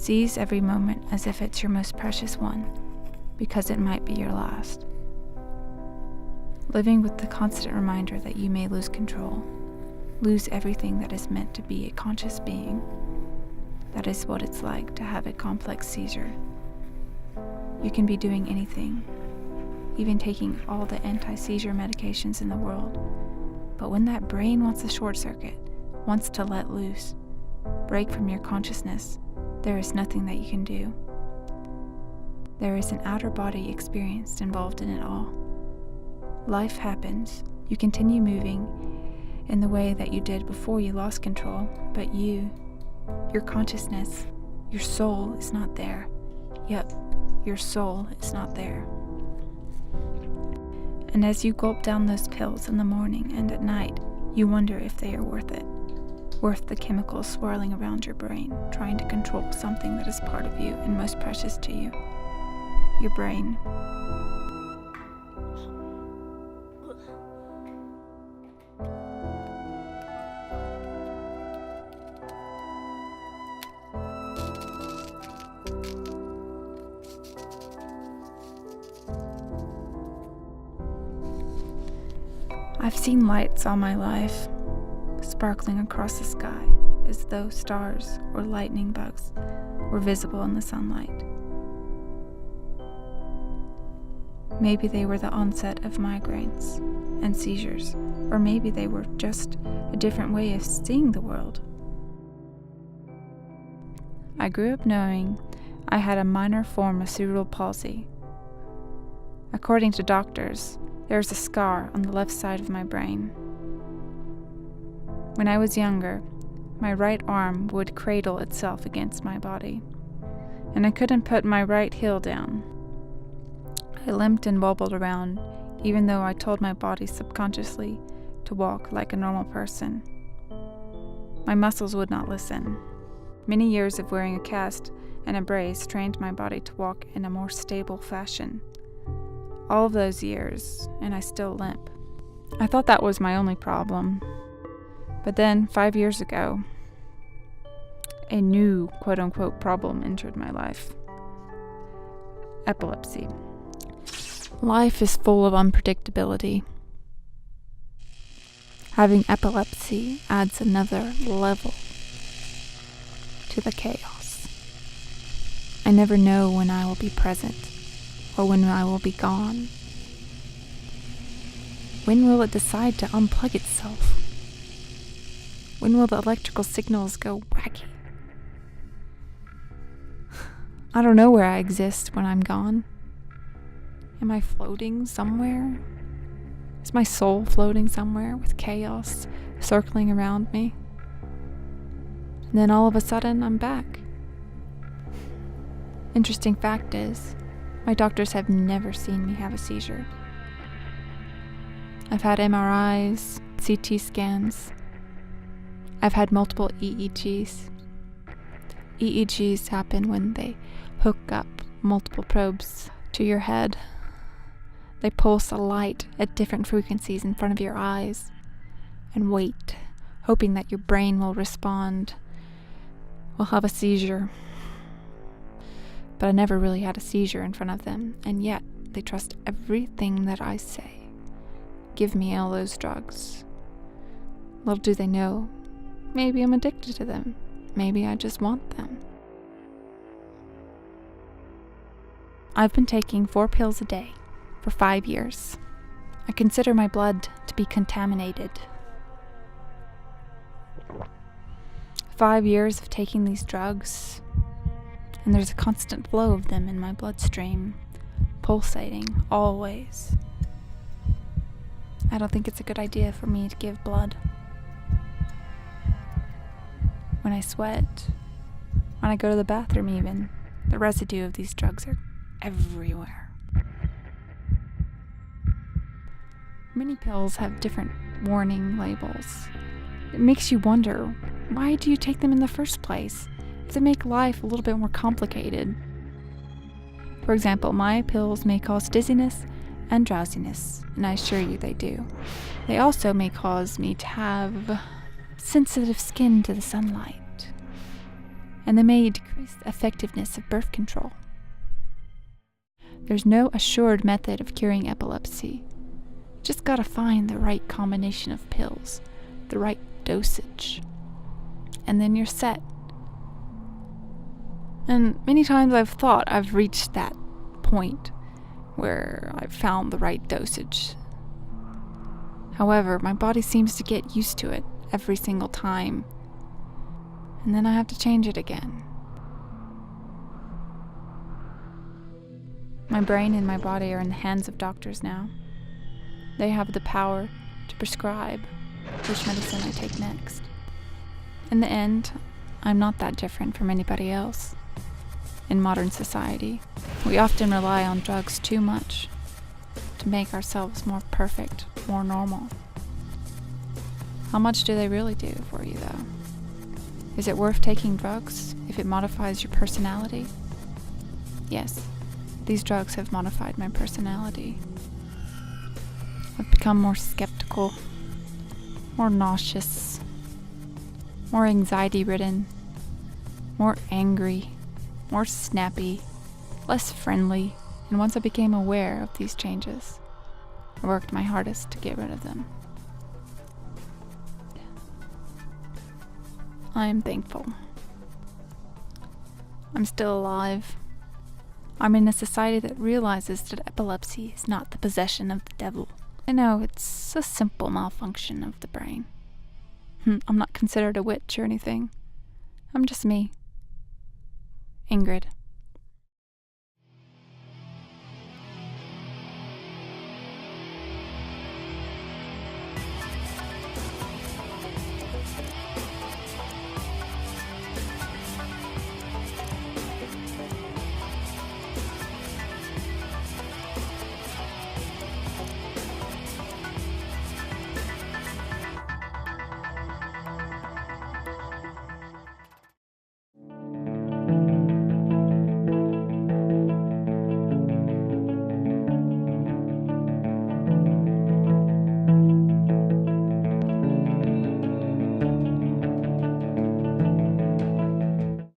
Seize every moment as if it's your most precious one, because it might be your last. Living with the constant reminder that you may lose control, lose everything that is meant to be a conscious being. That is what it's like to have a complex seizure. You can be doing anything, even taking all the anti-seizure medications in the world. But when that brain wants a short circuit, wants to let loose, break from your consciousness, there is nothing that you can do. There is an outer body experience involved in it all. Life happens. You continue moving in the way that you did before you lost control, but your consciousness, your soul is not there. Yep, your soul is not there. And as you gulp down those pills in the morning and at night, you wonder if they are worth it. Worth the chemicals swirling around your brain, trying to control something that is part of you and most precious to you. Your brain. I've seen lights all my life, sparkling across the sky as though stars or lightning bugs were visible in the sunlight. Maybe they were the onset of migraines and seizures, or maybe they were just a different way of seeing the world. I grew up knowing I had a minor form of cerebral palsy. According to doctors, there is a scar on the left side of my brain. When I was younger, my right arm would cradle itself against my body, and I couldn't put my right heel down. I limped and wobbled around, even though I told my body subconsciously to walk like a normal person. My muscles would not listen. Many years of wearing a cast and a brace trained my body to walk in a more stable fashion. All of those years, and I still limp. I thought that was my only problem. But then, 5 years ago, a new quote-unquote problem entered my life. Epilepsy. Life is full of unpredictability. Having epilepsy adds another level to the chaos. I never know when I will be present or when I will be gone. When will it decide to unplug itself? When will the electrical signals go wacky? I don't know where I exist when I'm gone. Am I floating somewhere? Is my soul floating somewhere with chaos circling around me? And then all of a sudden, I'm back. Interesting fact is, my doctors have never seen me have a seizure. I've had MRIs, CT scans. I've had multiple EEGs. EEGs happen when they hook up multiple probes to your head. They pulse a light at different frequencies in front of your eyes and wait, hoping that your brain will respond. Will have a seizure. But I never really had a seizure in front of them, and yet they trust everything that I say. Give me all those drugs. Little do they know, maybe I'm addicted to them. Maybe I just want them. I've been taking 4 pills a day for 5 years. I consider my blood to be contaminated. 5 years of taking these drugs, and there's a constant flow of them in my bloodstream, pulsating always. I don't think it's a good idea for me to give blood. When I sweat, when I go to the bathroom even, the residue of these drugs are everywhere. Many pills have different warning labels. It makes you wonder, why do you take them in the first place? They make life a little bit more complicated. For example, my pills may cause dizziness and drowsiness, and I assure you they do. They also may cause me to have sensitive skin to the sunlight. and they may decrease the effectiveness of birth control. There's no assured method of curing epilepsy. You just gotta find the right combination of pills, the right dosage, and then you're set. And many times I've thought I've reached that point where I've found the right dosage. However, my body seems to get used to it every single time, and then I have to change it again. My brain and my body are in the hands of doctors now. They have the power to prescribe which medicine I take next. In the end, I'm not that different from anybody else. In modern society, we often rely on drugs too much to make ourselves more perfect, more normal. How much do they really do for you, though? Is it worth taking drugs if it modifies your personality? Yes, these drugs have modified my personality. I've become more skeptical, more nauseous, more anxiety-ridden, more angry, more snappy, less friendly, and once I became aware of these changes, I worked my hardest to get rid of them. I am thankful. I'm still alive. I'm in a society that realizes that epilepsy is not the possession of the devil. I know it's a simple malfunction of the brain. I'm not considered a witch or anything. I'm just me. Ingrid.